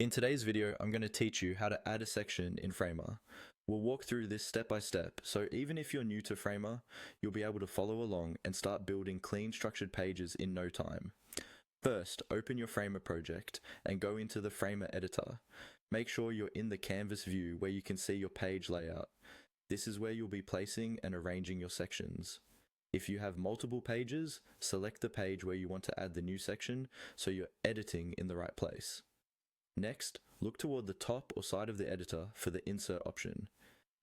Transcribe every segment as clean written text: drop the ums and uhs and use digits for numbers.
In today's video, I'm going to teach you how to add a section in Framer. We'll walk through this step by step, so even if you're new to Framer, you'll be able to follow along and start building clean structured pages in no time. First, open your Framer project and go into the Framer editor. Make sure you're in the canvas view where you can see your page layout. This is where you'll be placing and arranging your sections. If you have multiple pages, select the page where you want to add the new section so you're editing in the right place. Next, look toward the top or side of the editor for the Insert option.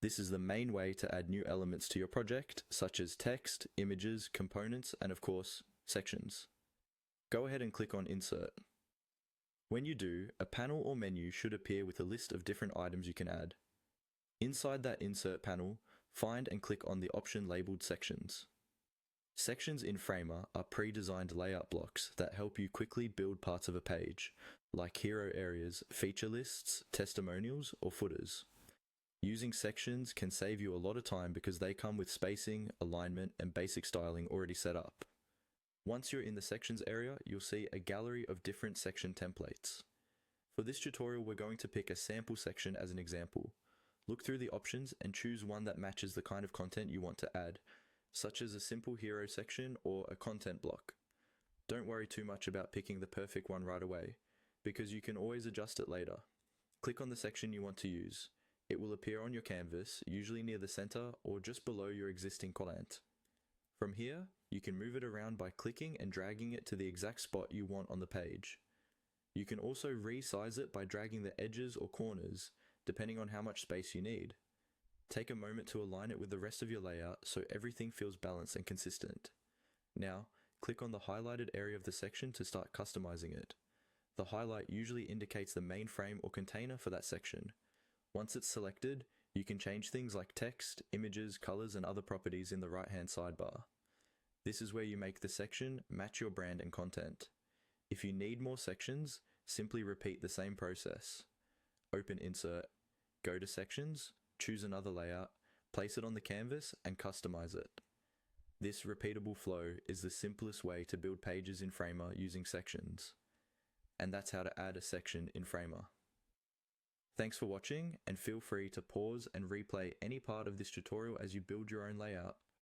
This is the main way to add new elements to your project, such as text, images, components, and of course, sections. Go ahead and click on Insert. When you do, a panel or menu should appear with a list of different items you can add. Inside that Insert panel, find and click on the option labeled Sections. Sections in Framer are pre-designed layout blocks that help you quickly build parts of a page, like hero areas, feature lists, testimonials, or footers. Using sections can save you a lot of time because they come with spacing, alignment, and basic styling already set up. Once you're in the sections area, you'll see a gallery of different section templates. For this tutorial, we're going to pick a sample section as an example. Look through the options and choose one that matches the kind of content you want to add, such as a simple hero section or a content block. Don't worry too much about picking the perfect one right away, because you can always adjust it later. Click on the section you want to use. It will appear on your canvas, usually near the center or just below your existing content. From here, you can move it around by clicking and dragging it to the exact spot you want on the page. You can also resize it by dragging the edges or corners, depending on how much space you need. Take a moment to align it with the rest of your layout so everything feels balanced and consistent. Now, click on the highlighted area of the section to start customizing it. The highlight usually indicates the main frame or container for that section. Once it's selected, you can change things like text, images, colors, and other properties in the right-hand sidebar. This is where you make the section match your brand and content. If you need more sections, simply repeat the same process. Open Insert, go to Sections, choose another layout, place it on the canvas, and customize it. This repeatable flow is the simplest way to build pages in Framer using sections. And that's how to add a section in Framer. Thanks for watching, and feel free to pause and replay any part of this tutorial as you build your own layout.